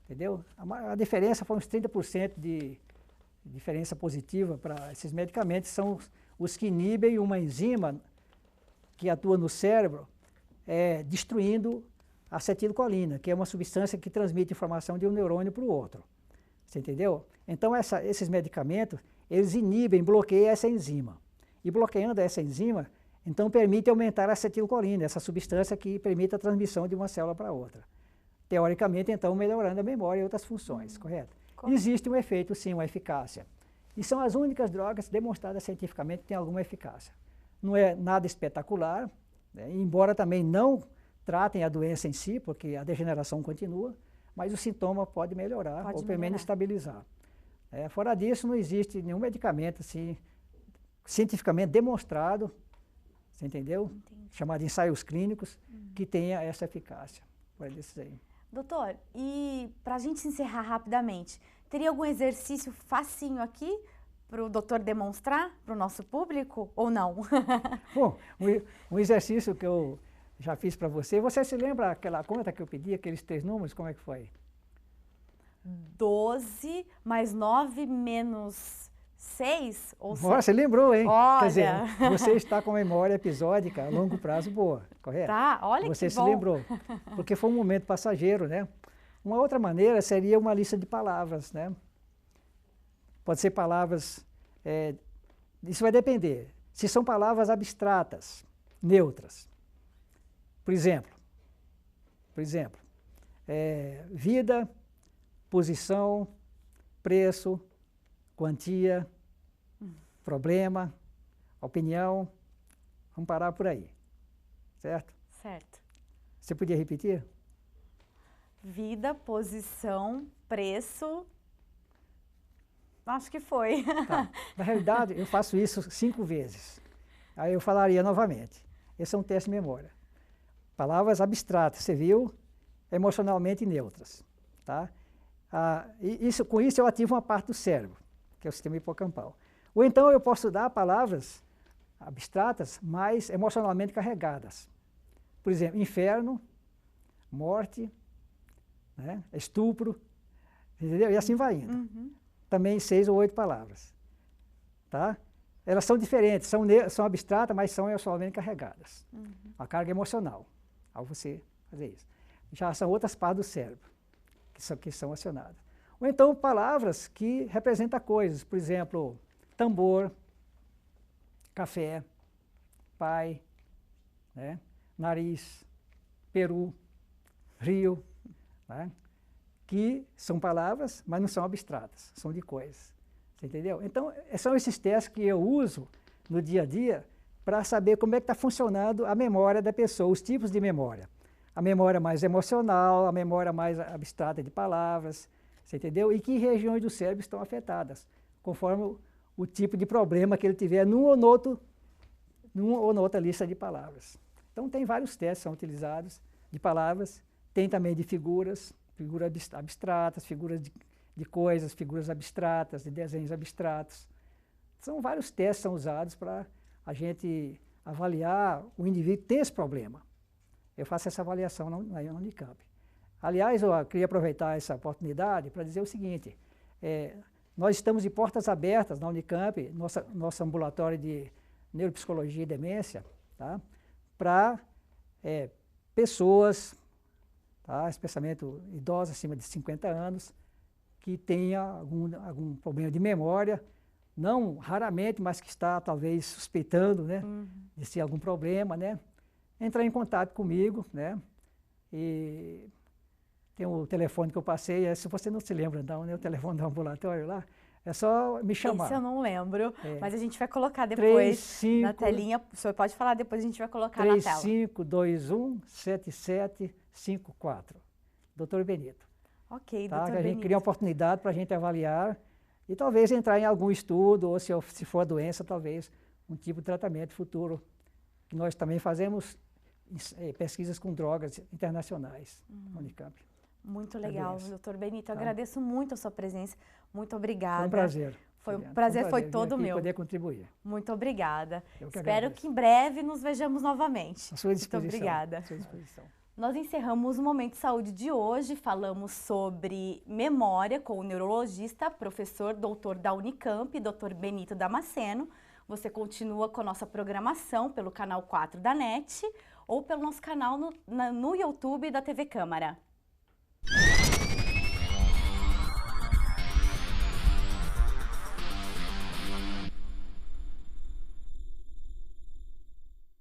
Entendeu? A diferença foi uns 30% de diferença positiva para esses medicamentos, são os que inibem uma enzima que atua no cérebro, destruindo a acetilcolina, que é uma substância que transmite informação de um neurônio para o outro. Você entendeu? Então, esses medicamentos, eles inibem, bloqueiam essa enzima. E bloqueando essa enzima, Então permite aumentar a acetilcolina, essa substância que permite a transmissão de uma célula para outra. Teoricamente, então, melhorando a memória e outras funções, correto? Existe um efeito, sim, uma eficácia. E são as únicas drogas demonstradas cientificamente que têm alguma eficácia. Não é nada espetacular, né? Embora também não tratem a doença em si, porque a degeneração continua, mas o sintoma pode melhorar ou pelo menos estabilizar. Fora disso, não existe nenhum medicamento assim, cientificamente demonstrado, você entendeu? Entendi. Chamado de ensaios clínicos, que tenha essa eficácia. Por desses aí. Doutor, e para a gente encerrar rapidamente, teria algum exercício facinho aqui para o doutor demonstrar para o nosso público ou não? Bom, um exercício que eu já fiz para você se lembra aquela conta que eu pedi, aqueles 3 números, como é que foi? 12 mais 9 menos 6? Ou Você lembrou, hein? Olha. Quer dizer, você está com memória episódica a longo prazo boa, correto? Tá, olha você que bom. Você se lembrou, porque foi um momento passageiro, né? Uma outra maneira seria uma lista de palavras, né? Pode ser palavras, isso vai depender. Se são palavras abstratas, neutras. Por exemplo, vida, posição, preço, quantia, problema, opinião. Vamos parar por aí, certo? Certo. Você podia repetir? Vida, posição, preço. Acho que foi. Tá. Na realidade, eu faço isso 5 vezes. Aí eu falaria novamente. Esse é um teste de memória. Palavras abstratas, você viu? Emocionalmente neutras. Tá? Com isso eu ativo uma parte do cérebro, que é o sistema hipocampal. Ou então eu posso dar palavras abstratas, mas emocionalmente carregadas. Por exemplo, inferno, morte, né? Estupro, entendeu? E assim vai indo. Também 6 ou 8 palavras. Tá? Elas são diferentes, são abstratas, mas são emocionalmente carregadas. A carga emocional, ao você fazer isso. Já são outras partes do cérebro que são acionadas. Ou então palavras que representam coisas, por exemplo, tambor, café, pai, né? Nariz, peru, rio, né? Que são palavras, mas não são abstratas, são de coisas. Você entendeu? Então, são esses testes que eu uso no dia a dia para saber como é que está funcionando a memória da pessoa, os tipos de memória. A memória mais emocional, a memória mais abstrata de palavras, você entendeu? E que regiões do cérebro estão afetadas, conforme o tipo de problema que ele tiver numa ou noutra lista de palavras. Então, tem vários testes que são utilizados de palavras, tem também de figuras abstratas, figuras de coisas, figuras abstratas, de desenhos abstratos. São vários testes que são usados para a gente avaliar o indivíduo que tem esse problema. Eu faço essa avaliação na Unicamp. Aliás, eu queria aproveitar essa oportunidade para dizer o seguinte, nós estamos de portas abertas na Unicamp, nosso ambulatório de neuropsicologia e demência, tá? Para pessoas, tá? Especialmente idosos acima de 50 anos, que tenha algum problema de memória, não raramente, mas que está talvez suspeitando, né, de ser algum problema, né? Entrar em contato comigo, né? E tem o telefone que eu passei, se você não se lembra não, né? O telefone do ambulatório lá, é só me chamar. Isso eu não lembro, mas a gente vai colocar depois na telinha. O senhor pode falar depois, a gente vai colocar na tela. 3521-7754. Doutor Benito. Ok, tá? doutor Benito. A gente cria uma oportunidade para a gente avaliar e talvez entrar em algum estudo, ou se for a doença, talvez um tipo de tratamento futuro. Nós também fazemos pesquisas com drogas internacionais na Unicamp. Muito legal, doutor Benito. Eu agradeço muito a sua presença. Muito obrigada. Foi um prazer. Foi todo meu. Poder contribuir. Muito obrigada. Espero agradeço. que em breve nos vejamos novamente. À sua disposição. Muito obrigada. À sua disposição. Nós encerramos o Momento de Saúde de hoje. Falamos sobre memória com o neurologista, professor doutor da Unicamp, doutor Benito Damasceno. Você continua com a nossa programação pelo canal 4 da NET ou pelo nosso canal no YouTube da TV Câmara.